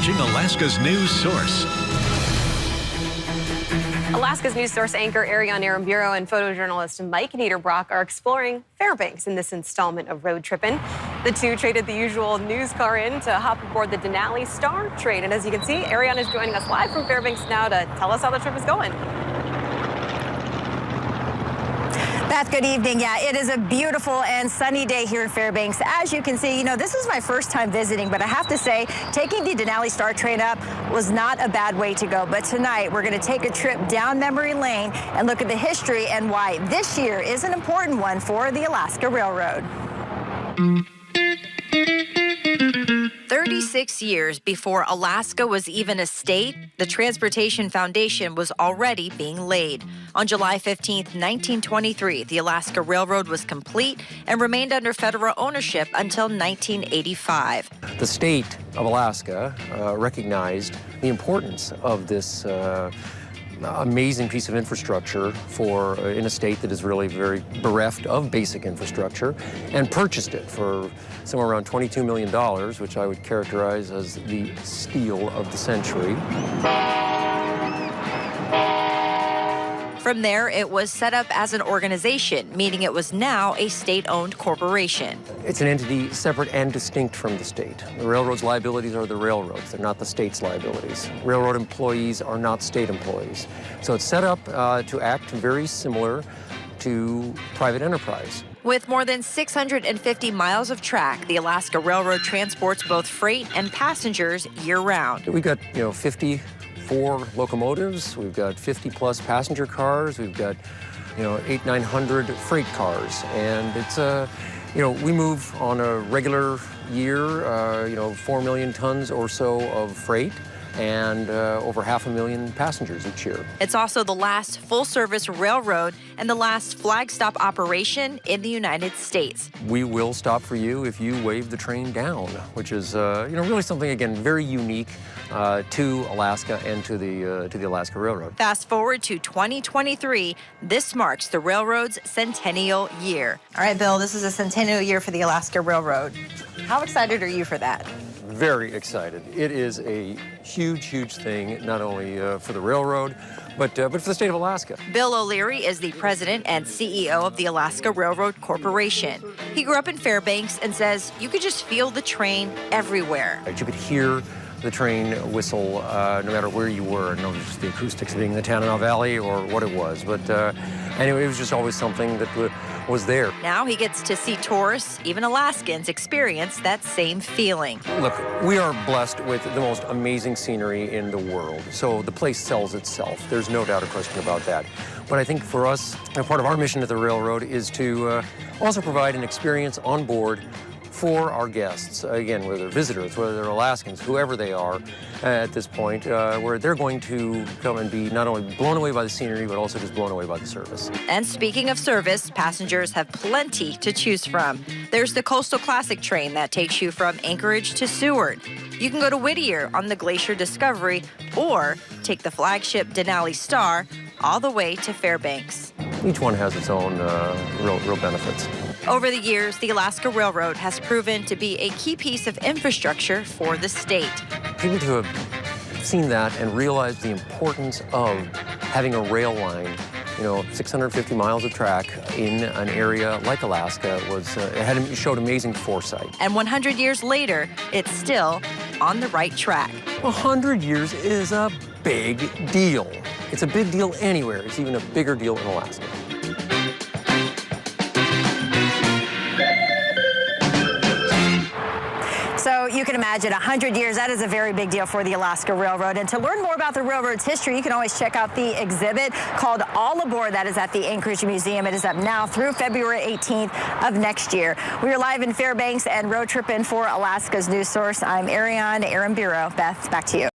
watching Alaska's news source. Alaska's news source anchor Ariane Aramburo and photojournalist Mike Niederbrock are exploring Fairbanks in this installment of Roadtrippin. The two traded the usual news car in to hop aboard the Denali Star train. And as you can see, Ariane is joining us live from Fairbanks now to tell us how the trip is going. Beth, good evening. Yeah, it is a beautiful and sunny day here in Fairbanks. As you can see, this is my first time visiting, but I have to say, taking the Denali Star train up was not a bad way to go. But tonight, we're going to take a trip down memory lane and look at the history and why this year is an important one for the Alaska Railroad. 36 years before Alaska was even a state, the Transportation Foundation was already being laid. On July 15, 1923, the Alaska Railroad was complete and remained under federal ownership until 1985. The state of Alaska recognized the importance of this amazing piece of infrastructure in a state that is really very bereft of basic infrastructure, and purchased it for somewhere around $22 million, which I would characterize as the steal of the century. From there, it was set up as an organization, meaning it was now a state-owned corporation. It's an entity separate and distinct from the state. The railroad's liabilities are the railroads. They're not the state's liabilities. Railroad employees are not state employees. So it's set up to act very similar to private enterprise. With more than 650 miles of track, the Alaska Railroad transports both freight and passengers year-round. We've got, 54 locomotives. We've got 50-plus passenger cars. We've got, 900 freight cars. And it's we move on a regular year, 4 million tons or so of freight, and over 500,000 passengers each year. It's also the last full-service railroad and the last flag stop operation in the United States. We will stop for you if you wave the train down, which is, really something, again, very unique to Alaska and to the Alaska Railroad. Fast forward to 2023, this marks the railroad's centennial year. All right, Bill, this is a centennial year for the Alaska Railroad. How excited are you for that? Very excited. It is a huge, huge thing, not only for the railroad, but for the state of Alaska. Bill O'Leary is the president and CEO of the Alaska Railroad Corporation. He grew up in Fairbanks and says you could just feel the train everywhere. You could hear the train whistle no matter where you were. I don't know if it was just the acoustics of being in the Tanana Valley or what it was, but anyway, it was just always something that was there. Now he gets to see tourists, even Alaskans, experience that same feeling. Look, we are blessed with the most amazing scenery in the world, so the place sells itself. There's no doubt or question about that. But I think for us, part of our mission at the railroad is to also provide an experience on board for our guests, again, whether they're visitors, whether they're Alaskans, whoever they are at this point, where they're going to come and be not only blown away by the scenery, but also just blown away by the service. And speaking of service, passengers have plenty to choose from. There's the Coastal Classic train that takes you from Anchorage to Seward. You can go to Whittier on the Glacier Discovery, or take the flagship Denali Star all the way to Fairbanks. Each one has its own real benefits. Over the years, the Alaska Railroad has proven to be a key piece of infrastructure for the state. People to have seen that and realized the importance of having a rail line, 650 miles of track in an area like Alaska it showed amazing foresight. And 100 years later, it's still on the right track. 100 years is a big deal. It's a big deal anywhere. It's even a bigger deal in Alaska. So you can imagine 100 years, that is a very big deal for the Alaska Railroad. And to learn more about the railroad's history, you can always check out the exhibit called All Aboard that is at the Anchorage Museum. It is up now through February 18th of next year. We are live in Fairbanks and Roadtrippin for Alaska's news source. I'm Ariane Aramburo. Beth, back to you.